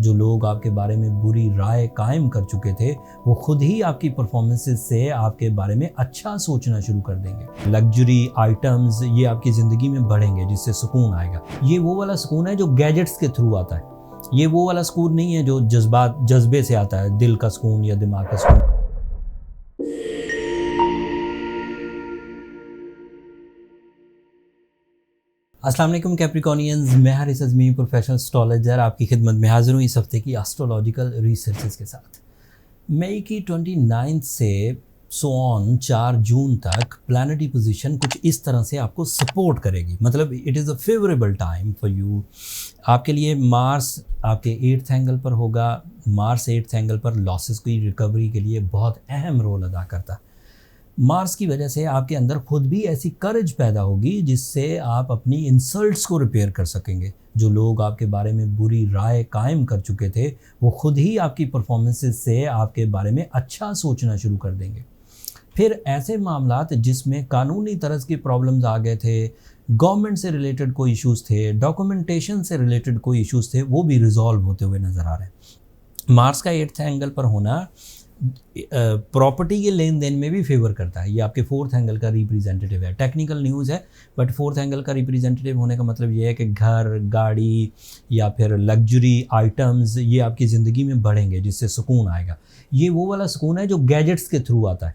जो लोग आपके बारे में बुरी राय कायम कर चुके थे वो खुद ही आपकी परफॉर्मेंसेस से आपके बारे में अच्छा सोचना शुरू कर देंगे। लग्जरी आइटम्स ये आपकी ज़िंदगी में बढ़ेंगे जिससे सुकून आएगा। ये वो वाला सुकून है जो गैजेट्स के थ्रू आता है। ये वो वाला सुकून नहीं है जो जज्बे से आता है, दिल का सुकून या दिमाग का सुकून। अस्सलाम वालेकुम कैप्रिकॉनियंस, मैं हारिस अज़मी प्रोफेशनल एस्ट्रोलॉजर आपकी खिदमत में हाजिर हूँ इस हफ्ते की एस्ट्रोलॉजिकल रिसर्चेस के साथ। मई की 29 से 4 जून तक प्लानिटरी पोजीशन कुछ इस तरह से आपको सपोर्ट करेगी, मतलब it is a favourable time for you. आपके लिए मार्स आपके 8th एंगल पर होगा। मार्स 8th एंगल पर लॉसेस की रिकवरी के लिए बहुत अहम रोल अदा करता है। मार्स की वजह से आपके अंदर खुद भी ऐसी करेज पैदा होगी जिससे आप अपनी इंसल्ट्स को रिपेयर कर सकेंगे। जो लोग आपके बारे में बुरी राय कायम कर चुके थे वो खुद ही आपकी परफॉर्मेंसेस से आपके बारे में अच्छा सोचना शुरू कर देंगे। फिर ऐसे मामलात जिसमें कानूनी तरह की प्रॉब्लम्स आ गए थे, गवर्नमेंट से रिलेटेड कोई इश्यूज़ थे, डॉक्यूमेंटेशन से रिलेटेड कोई इश्यूज़ थे, वो भी रिजॉल्व होते हुए नज़र आ रहे हैं। मार्स का 8th एंगल पर होना प्रॉपर्टी के लेन देन में भी फेवर करता है। ये आपके 4th एंगल का रिप्रेजेंटेटिव है। टेक्निकल न्यूज़ है बट 4th एंगल का रिप्रेजेंटेटिव होने का मतलब ये है कि घर, गाड़ी या फिर लग्जरी आइटम्स ये आपकी ज़िंदगी में बढ़ेंगे जिससे सुकून आएगा। ये वो वाला सुकून है जो गैजेट्स के थ्रू आता है।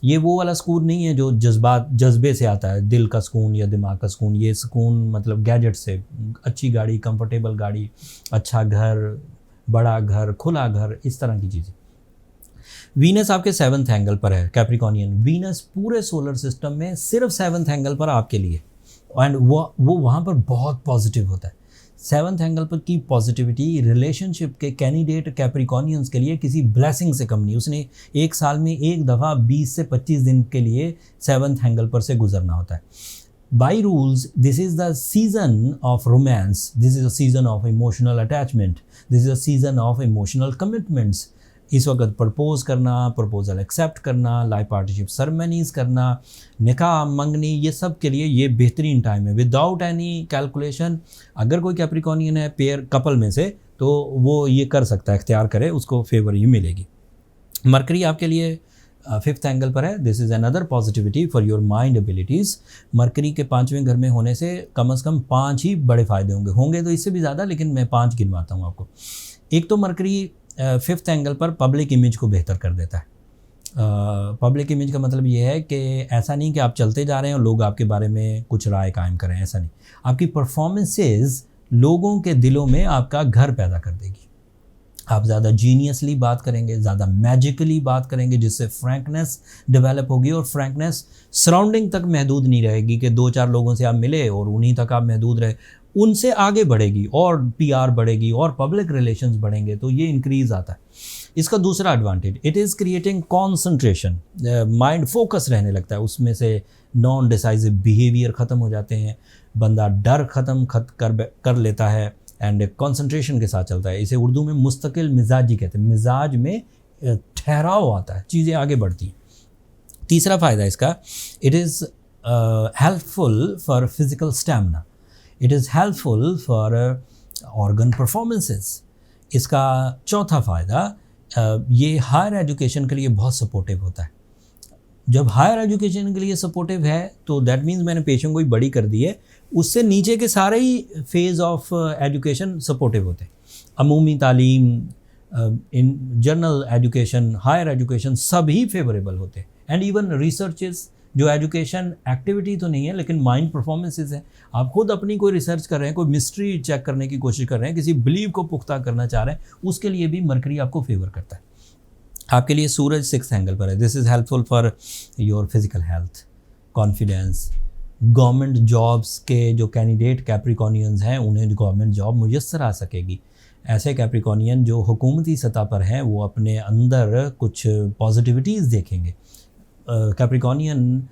ये वो वाला सुकून नहीं है जो जज्बे से आता है, दिल का सुकून या दिमाग का सुकून। ये सुकून मतलब गैजेट से, अच्छी गाड़ी, कंफर्टेबल गाड़ी, अच्छा घर, बड़ा घर, खुला घर, इस तरह की चीज़ें। वीनस आपके 7th एंगल पर है कैप्रिकॉनियन। वीनस पूरे सोलर सिस्टम में सिर्फ 7th एंगल पर आपके लिए, एंड वो वहाँ पर बहुत पॉजिटिव होता है। 7th एंगल पर की पॉजिटिविटी रिलेशनशिप के कैंडिडेट कैप्रिकॉनियंस के लिए किसी ब्लेसिंग से कम नहीं। उसने एक साल में एक दफ़ा 20 से 25 दिन के लिए 7th एंगल पर से गुजरना होता है। By rules this is the season of romance, this is a season of emotional attachment, this is a season of emotional commitments. इस वक्त प्रपोज करना, प्रपोजल एक्सेप्ट करना, लाइफ पार्टनरशिप सेरेमनीज़ करना, निकाह, मंगनी, ये सब के लिए ये बेहतरीन टाइम है। विदाउट एनी कैलकुलेशन अगर कोई कैप्रिकॉनियन है पेयर कपल में से तो वो ये कर सकता है, इख्तियार करे, उसको फेवर ही मिलेगी। मरकरी आपके लिए 5th एंगल पर है। This is another positivity for your mind abilities. Mercury के 5वें घर में होने से कम 5 ही बड़े फ़ायदे होंगे तो इससे भी ज़्यादा, लेकिन मैं 5 गिनवाता हूँ आपको। एक तो मरकरी 5th एंगल पर पब्लिक इमेज को बेहतर कर देता है। पब्लिक इमेज का मतलब ये है कि ऐसा नहीं कि आप चलते जा रहे हैं और लोग आपके बारे में कुछ राय कायम करें, ऐसा नहीं। आपकी परफॉर्मेंसेस लोगों के दिलों में आपका घर पैदा कर देगी। आप ज़्यादा जीनियसली बात करेंगे, ज़्यादा मैजिकली बात करेंगे, जिससे फ्रैंकनेस डेवलप होगी। और फ्रैंकनेस सराउंडिंग तक महदूद नहीं रहेगी कि 2-4 लोगों से आप मिले और उन्हीं तक आप महदूद रहे, उनसे आगे बढ़ेगी और पीआर बढ़ेगी और पब्लिक रिलेशंस बढ़ेंगे, तो ये इंक्रीज़ आता है। इसका दूसरा advantage, it is creating concentration, mind focus रहने लगता है, उसमें से नॉन डिसाइसिव बिहेवियर ख़त्म हो जाते हैं, बंदा डर ख़त्म कर लेता है एंड कंसंट्रेशन के साथ चलता है। इसे उर्दू में मुस्तकिल मिजाजी कहते हैं। मिजाज में ठहराव आता है, चीज़ें आगे बढ़ती हैं। तीसरा फ़ायदा इसका, it is helpful for physical stamina, it is helpful for organ performances. इसका चौथा फ़ायदा, ये हायर एजुकेशन के लिए बहुत सपोर्टिव होता है। जब हायर एजुकेशन के लिए सपोर्टिव है तो दैट मीन्स मैंने पेशेंट को ही बड़ी कर दी है, उससे नीचे के सारे ही फेज़ ऑफ एजुकेशन सपोर्टिव होते हैं। अमूमी तालीम, in general education, higher education सभी फेवरेबल होते हैं। एंड इवन रिसर्चेस, जो एजुकेशन एक्टिविटी तो नहीं है लेकिन माइंड परफॉर्मेंसेस है। आप खुद अपनी कोई रिसर्च कर रहे हैं, कोई मिस्ट्री चेक करने की कोशिश कर रहे हैं, किसी बिलीव को पुख्ता करना चाह रहे हैं, उसके लिए भी मरकरी आपको फेवर करता है। आपके लिए सूरज 6th एंगल पर है। This is helpful for your physical health, confidence. Government jobs के जो कैंडिडेट कैप्रिकॉनियंस हैं उन्हें गवर्नमेंट जॉब मुयस्सर आ सकेगी। ऐसे कैप्रिकॉनियन जो हुकूमती सतह पर हैं वो अपने अंदर कुछ पॉजिटिविटीज़ देखेंगे। कैप्रिकॉनियन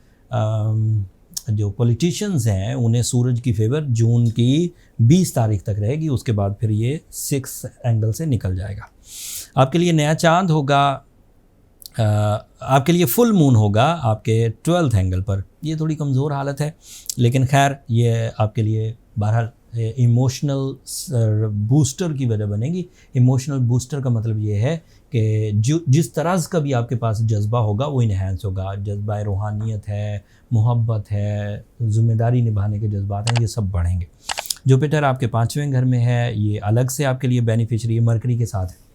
जो पॉलिटिशियंस हैं उन्हें सूरज की फेवर जून की 20 तारीख तक रहेगी, उसके बाद फिर ये 6th एंगल से निकल जाएगा। आपके लिए नया चांद होगा, आपके लिए फुल मून होगा आपके 12th एंगल पर। ये थोड़ी कमज़ोर हालत है लेकिन खैर ये आपके लिए बहरहाल इमोशनल बूस्टर की वजह बनेगी। इमोशनल बूस्टर का मतलब ये है कि जो जिस तरह का भी आपके पास जज्बा होगा वो इन्हेंस होगा। जज्बा रूहानियत है, मोहब्बत है, ज़िम्मेदारी निभाने के जज्बात हैं, ये सब बढ़ेंगे। जुपिटर आपके 5वें घर में है, ये अलग से आपके लिए बेनिफिशियरी है, मरकरी के साथ है।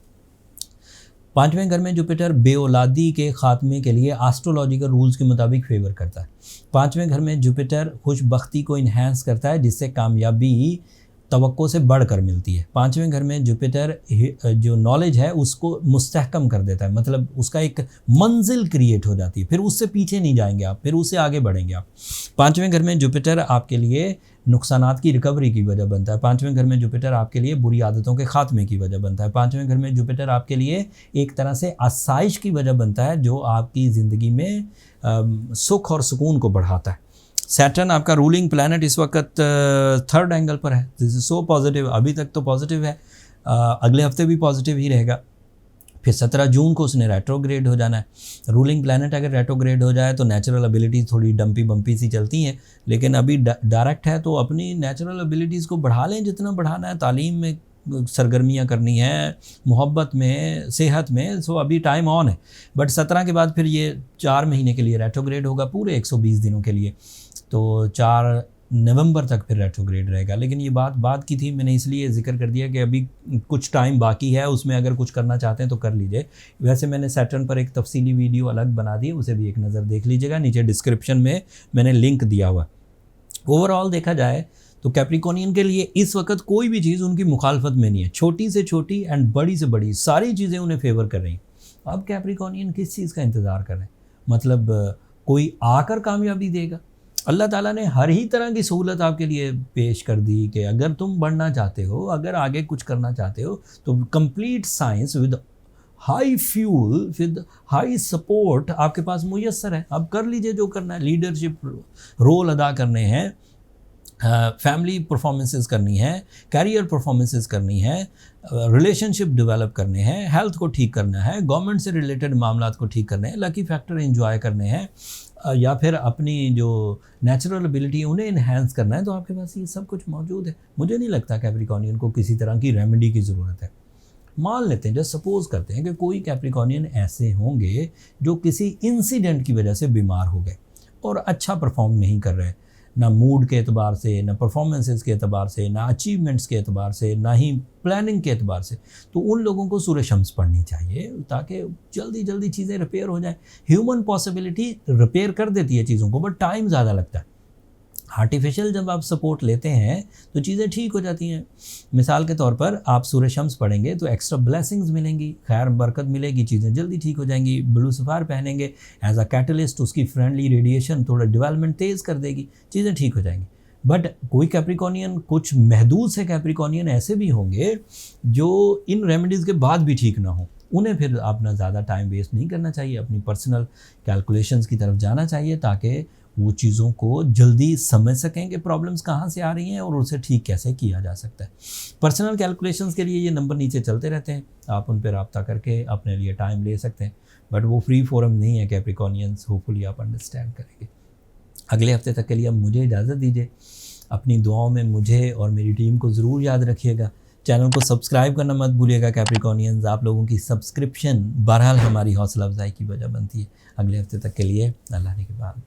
5वें घर में जुपिटर बेऔलादी के ख़ात्मे के लिए एस्ट्रोलॉजिकल रूल्स के मुताबिक फेवर करता है। 5वें घर में जुपिटर खुशबख्ती को इन्हेंस करता है, जिससे कामयाबी तवक्को से बढ़कर मिलती है। 5वें घर में जुपिटर जो नॉलेज है उसको मुस्तहकम कर देता है, मतलब उसका एक मंजिल क्रिएट हो जाती है, फिर उससे पीछे नहीं जाएंगे आप, फिर उससे आगे बढ़ेंगे आप। 5वें घर में जुपिटर आपके लिए नुकसानात की रिकवरी की वजह बनता है। 5वें घर में जुपिटर आपके लिए बुरी आदतों के खात्मे की वजह बनता है। 5वें घर में जुपिटर आपके लिए एक तरह से आसाइश की वजह बनता है, जो आपकी ज़िंदगी में सुख और सुकून को बढ़ाता है। सैटर्न आपका रूलिंग प्लैनेट इस वक्त 3rd एंगल पर है। This is so positive. अभी तक तो पॉजिटिव है, अगले हफ्ते भी पॉजिटिव ही रहेगा। फिर 17 जून को उसने रेट्रोग्रेड हो जाना है। रूलिंग प्लैनेट अगर रेट्रोग्रेड हो जाए तो नेचुरल एबिलिटीज़ थोड़ी डंपी बम्पी सी चलती हैं, लेकिन अभी डायरेक्ट है तो अपनी नेचुरल एबिलिटीज़ को बढ़ा लें जितना बढ़ाना है। तालीम में सरगर्मियाँ करनी है, मोहब्बत में, सेहत में, सो अभी टाइम ऑन है। बट 17 के बाद फिर ये 4 महीने के लिए रेट्रोग्रेड होगा, पूरे 120 दिनों के लिए। तो 4 नवंबर तक फिर रेट्रोग्रेड रहेगा। लेकिन ये बात की थी, मैंने इसलिए जिक्र कर दिया कि अभी कुछ टाइम बाकी है, उसमें अगर कुछ करना चाहते हैं तो कर लीजिए। वैसे मैंने सैटर्न पर एक तफसीली वीडियो अलग बना दी है, उसे भी एक नज़र देख लीजिएगा, नीचे डिस्क्रिप्शन में मैंने लिंक दिया हुआ। ओवरऑल देखा जाए तो कैप्रिकॉनियन के लिए इस वक्त कोई भी चीज़ उनकी मुखालफत में नहीं है। छोटी से छोटी एंड बड़ी से बड़ी सारी चीज़ें उन्हें फेवर कर रही हैं। अब कैप्रिकॉनियन किस चीज़ का इंतज़ार कर रहे हैं? मतलब कोई आकर कामयाबी देगा? अल्लाह ताला ने हर ही तरह की सहूलत आपके लिए पेश कर दी कि अगर तुम बढ़ना चाहते हो, अगर आगे कुछ करना चाहते हो, तो complete science with high fuel, with high support आपके पास मुयस्सर है। अब कर लीजिए जो करना है। लीडरशिप रोल अदा करने हैं, फैमिली परफॉर्मेंसेस करनी है, कैरियर परफॉर्मेंसेस करनी है, रिलेशनशिप डेवलप करने हैं, हेल्थ को ठीक करना है, गवर्नमेंट से रिलेटेड मामलात को ठीक करने हैं, लकी फैक्टर एंजॉय करने हैं, या फिर अपनी जो नेचुरल एबिलिटी है उन्हें इन्हेंस करना है, तो आपके पास ये सब कुछ मौजूद है। मुझे नहीं लगता कैप्रिकॉनियन को किसी तरह की रेमेडी की ज़रूरत है। मान लेते हैं, जस्ट सपोज करते हैं कि कोई कैप्रिकॉनियन ऐसे होंगे जो किसी इंसिडेंट की वजह से बीमार हो गए और अच्छा परफॉर्म नहीं कर रहे, ना मूड के एतबार से, ना परफॉर्मेंसेस के एतबार से, ना अचीवमेंट्स के एतबार से, ना ही प्लानिंग के एतबार से, तो उन लोगों को सूरह शम्स पढ़नी चाहिए ताकि जल्दी जल्दी चीज़ें रिपेयर हो जाएं। ह्यूमन पॉसिबिलिटी रिपेयर कर देती है चीज़ों को, बट टाइम ज़्यादा लगता है। आर्टिफिशियल जब आप सपोर्ट लेते हैं तो चीज़ें ठीक हो जाती हैं। मिसाल के तौर पर आप सूरह शम्स पढ़ेंगे तो एक्स्ट्रा ब्लेसिंग्स मिलेंगी, खैर बरकत मिलेगी, चीज़ें जल्दी ठीक हो जाएंगी। ब्लू सफ़ार पहनेंगे एज अ कैटलिस्ट, उसकी फ्रेंडली रेडिएशन थोड़ा डेवलपमेंट तेज़ कर देगी, चीज़ें ठीक हो जाएंगी। बट कोई कैप्रिकॉनियन, कुछ महदूद से कैप्रिकॉनियन ऐसे भी होंगे जो इन रेमेडीज़ के बाद भी ठीक ना हो, उन्हें फिर अपना ज़्यादा टाइम वेस्ट नहीं करना चाहिए, अपनी पर्सनल कैलकुलेशंस की तरफ जाना चाहिए ताकि वो चीज़ों को जल्दी समझ सकें कि प्रॉब्लम्स कहाँ से आ रही हैं और उसे ठीक कैसे किया जा सकता है। पर्सनल कैलकुलेशंस के लिए ये नंबर नीचे चलते रहते हैं, आप उन पर रब्ता करके अपने लिए टाइम ले सकते हैं, बट वो फ्री फोरम नहीं है कैप्रिकॉनियंस, होपफुली आप अंडरस्टैंड करेंगे। अगले हफ्ते तक के लिए अब मुझे इजाज़त दीजिए। अपनी दुआओं में मुझे और मेरी टीम को ज़रूर याद रखिएगा। चैनल को सब्सक्राइब करना मत भूलिएगा कैप्रिकॉनियंस। आप लोगों की सब्सक्रिप्शन बहरहाल हमारी हौसला अफजाई की वजह बनती है। अगले हफ्ते तक के लिए अल्लाह ने के बाद।